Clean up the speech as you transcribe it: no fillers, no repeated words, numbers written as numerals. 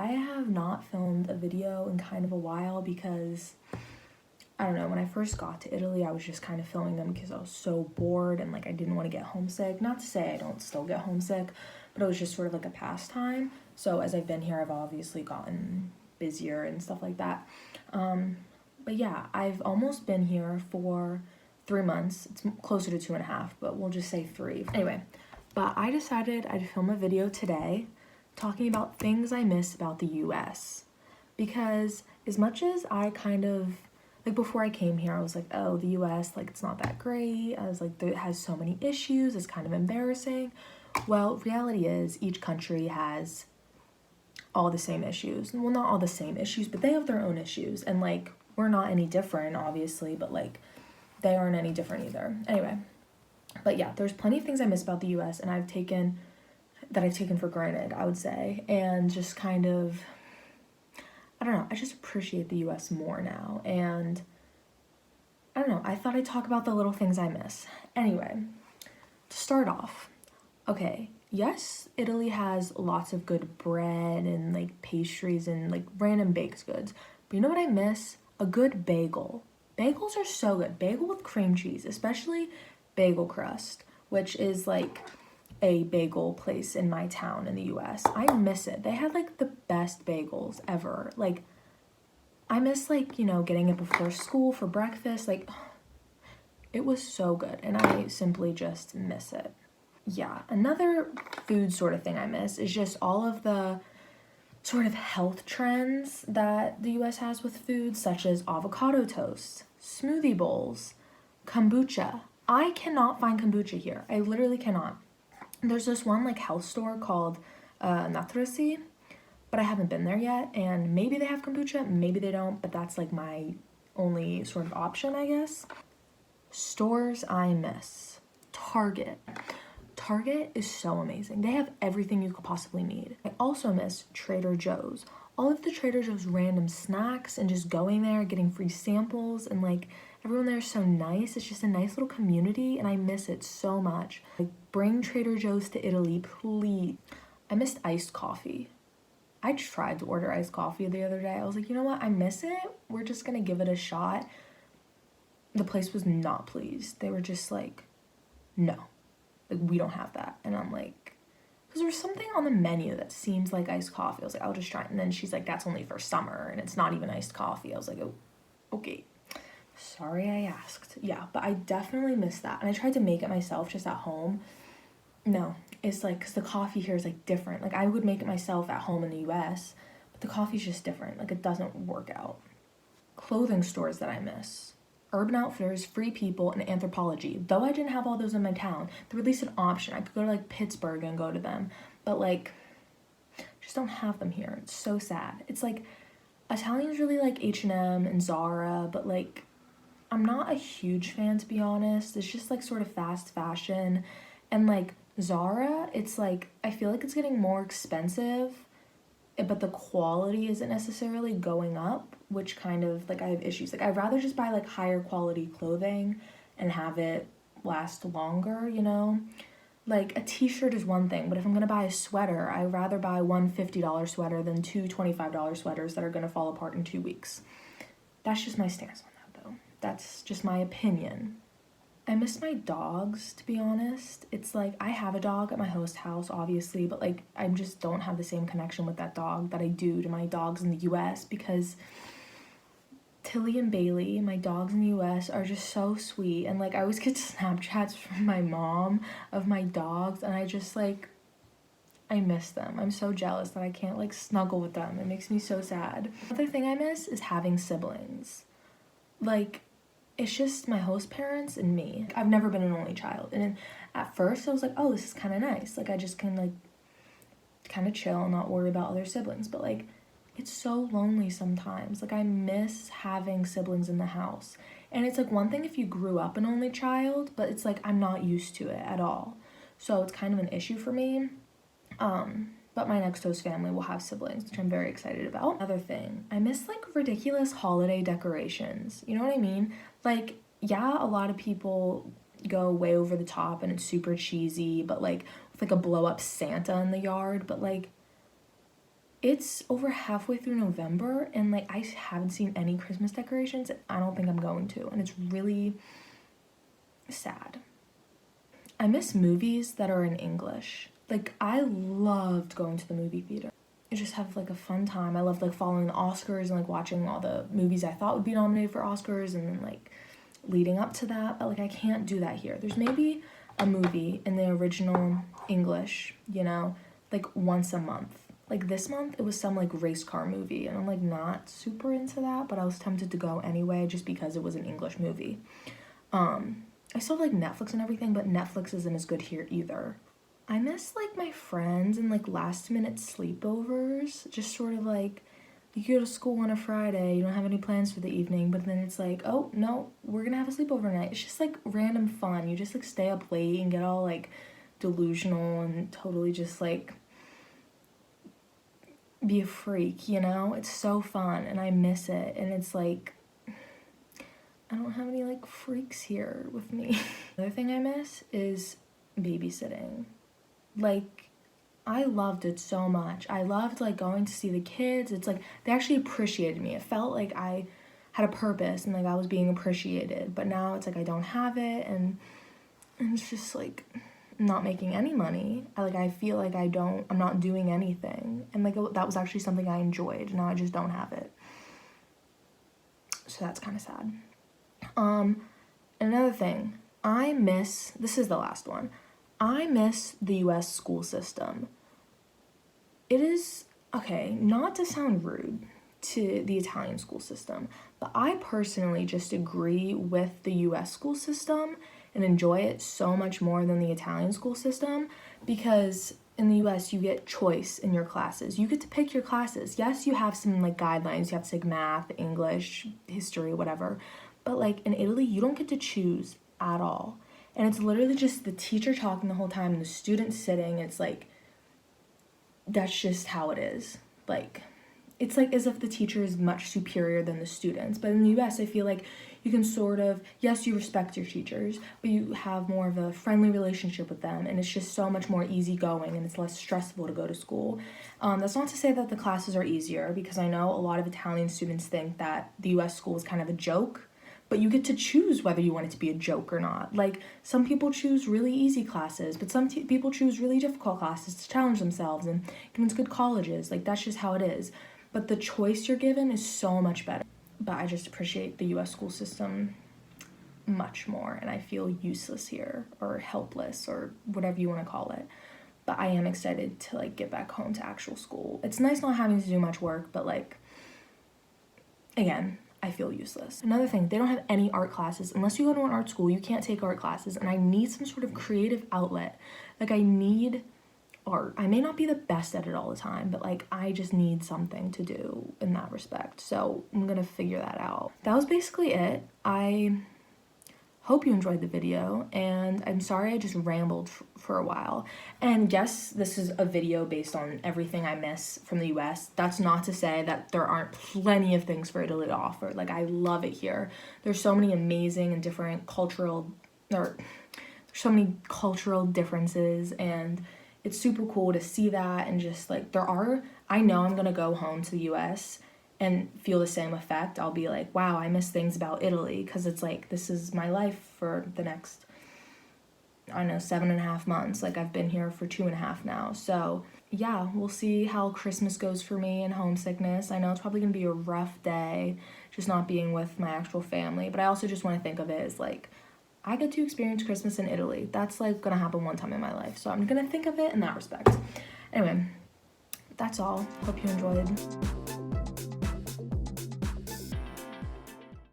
I have not filmed a video in kind of a while because, I don't know, when I first got to Italy, I was just kind of filming them because I was so bored and like I didn't want to get homesick. Not to say I don't still get homesick, but it was just sort of like a pastime. So as I've been here, I've obviously gotten busier and stuff like that. But yeah, I've almost been here for 3 months. It's closer to 2.5, but we'll just say 3. Anyway, but I decided I'd film a video today talking about things I miss about the US. Because as much as I kind of, like before I came here, I was like, oh, the US, like it's not that great. I was like, it has so many issues, it's kind of embarrassing. Well, reality is each country has all the same issues. Well, not all the same issues, but they have their own issues. And like, we're not any different, obviously, but like, they aren't any different either. Anyway, but yeah, there's plenty of things I miss about the US and I've taken for granted, I would say. And just kind of, I don't know, I just appreciate the US more now. And I don't know, I thought I'd talk about the little things I miss. Anyway, to start off, okay, yes, Italy has lots of good bread and like pastries and like random baked goods. But you know what I miss? A good bagel. Bagels are so good. Bagel with cream cheese, especially Bagel Crust, which is like a bagel place in my town in the US. I miss it. They had like the best bagels ever. Like, I miss like, you know, getting it before school for breakfast. Like, it was so good and I simply just miss it. Yeah, another food sort of thing I miss is just all of the sort of health trends that the US has with food, such as avocado toast, smoothie bowls, kombucha. I cannot find kombucha here. I literally cannot. There's this one like health store called Natrasi, but I haven't been there yet, and maybe they have kombucha, maybe they don't, but that's like my only sort of option, I guess. Stores I miss. Target. Target is so amazing. They have everything you could possibly need. I also miss Trader Joe's. All of the Trader Joe's random snacks and just going there, getting free samples, and like everyone there is so nice. It's just a nice little community and I miss it so much. Like, bring Trader Joe's to Italy, please. I missed iced coffee. I tried to order iced coffee the other day. I was like, you know what? I miss it. We're just gonna give it a shot. The place was not pleased. They were just like, no. Like, we don't have that. And I'm like, because there was something on the menu that seems like iced coffee. I was like, I'll just try it. And then she's like, that's only for summer and it's not even iced coffee. I was like, oh, okay. Sorry I asked. Yeah, but I definitely miss that. And I tried to make it myself just at home. No, it's like, because the coffee here is like different. Like, I would make it myself at home in the US, but the coffee's just different. Like, it doesn't work out. Clothing stores that I miss. Urban Outfitters, Free People, and Anthropologie. Though I didn't have all those in my town, they released an option. I could go to like Pittsburgh and go to them, but like, just don't have them here. It's so sad. It's like, Italians really like H&M and Zara, but like, I'm not a huge fan, to be honest. It's just like sort of fast fashion. And like Zara, it's like, I feel like it's getting more expensive, but the quality isn't necessarily going up, which kind of like I have issues. Like, I'd rather just buy like higher quality clothing and have it last longer, you know? Like, a t-shirt is one thing, but if I'm gonna buy a sweater, I'd rather buy one $50 sweater than two $25 sweaters that are gonna fall apart in 2 weeks. That's just my stance on that, though. That's just my opinion. I miss my dogs, to be honest. It's like, I have a dog at my host house, obviously, but like, I just don't have the same connection with that dog that I do to my dogs in the US, because Tilly and Bailey, my dogs in the US, are just so sweet. And like, I always get Snapchats from my mom of my dogs, and I just like, I miss them. I'm so jealous that I can't like snuggle with them. It makes me so sad. Another thing I miss is having siblings. Like, it's just my host parents and me. I've never been an only child. And at first I was like, oh, this is kind of nice. Like, I just can like kind of chill and not worry about other siblings. But like, it's so lonely sometimes. Like, I miss having siblings in the house. And it's like one thing if you grew up an only child, but it's like I'm not used to it at all. So it's kind of an issue for me. But my next host family will have siblings, which I'm very excited about. Another thing, I miss like ridiculous holiday decorations. You know what I mean? Like, yeah, a lot of people go way over the top and it's super cheesy, but like with like a blow up Santa in the yard, but like, It's over halfway through November and like I haven't seen any Christmas decorations. I don't think I'm going to, and it's really sad. I miss movies that are in English. Like, I loved going to the movie theater. I just have like a fun time. I loved like following the Oscars and like watching all the movies I thought would be nominated for Oscars and then like leading up to that. But like I can't do that here. There's maybe a movie in the original English, you know, like once a month. Like this month it was some like race car movie and I'm like not super into that, but I was tempted to go anyway just because it was an English movie. I still have like Netflix and everything, but Netflix isn't as good here either. I miss like my friends and like last minute sleepovers. Just sort of like you go to school on a Friday, you don't have any plans for the evening, but then it's like, oh no, we're gonna have a sleepover night. It's just like random fun. You just like stay up late and get all like delusional and totally just like be a freak, you know? It's so fun and I miss it. And it's like I don't have any like freaks here with me. Another thing I miss is babysitting. Like, I loved it so much. I loved like going to see the kids. It's like they actually appreciated me. It felt like I had a purpose and like I was being appreciated. But now it's like I don't have it and it's just like not making any money. I feel like I'm not doing anything. And like that was actually something I enjoyed. Now I just don't have it. So that's kind of sad. Another thing, this is the last one. I miss the US school system. It is, okay, not to sound rude to the Italian school system, but I personally just agree with the US school system and enjoy it so much more than the Italian school system because in the US you get choice in your classes. You get to pick your classes. Yes, you have some like guidelines. You have to take math, English, history, whatever. But like in Italy, you don't get to choose at all. And it's literally just the teacher talking the whole time and the student sitting. It's like, that's just how it is. Like, it's like as if the teacher is much superior than the students. But in the US, I feel like you can sort of, yes, you respect your teachers, but you have more of a friendly relationship with them. And it's just so much more easygoing and it's less stressful to go to school. That's not to say that the classes are easier because I know a lot of Italian students think that the US school is kind of a joke. But you get to choose whether you want it to be a joke or not. Like, some people choose really easy classes, but some people choose really difficult classes to challenge themselves and get into good colleges. Like, that's just how it is. But the choice you're given is so much better. But I just appreciate the US school system much more, and I feel useless here, or helpless, or whatever you want to call it. But I am excited to, like, get back home to actual school. It's nice not having to do much work, but, like, again, I feel useless. Another thing, they don't have any art classes. Unless you go to an art school, you can't take art classes, and I need some sort of creative outlet. Like, I need art. I may not be the best at it all the time, but like I just need something to do in that respect. So I'm gonna figure that out. That was basically it. I hope you enjoyed the video, and I'm sorry I just rambled for a while. And yes, this is a video based on everything I miss from the US. That's not to say that there aren't plenty of things for Italy to offer. Like, I love it here. There's so many amazing and different there's so many cultural differences, and it's super cool to see that. And just like I know I'm gonna go home to the US and feel the same effect. I'll be like, wow, I miss things about Italy, because it's like, this is my life for the next, I don't know, 7.5 months. Like, I've been here for 2.5 now. So yeah, we'll see how Christmas goes for me and homesickness. I know it's probably gonna be a rough day, just not being with my actual family, but I also just want to think of it as like, I get to experience Christmas in Italy. That's like gonna happen one time in my life. So I'm gonna think of it in that respect. Anyway, that's all. Hope you enjoyed.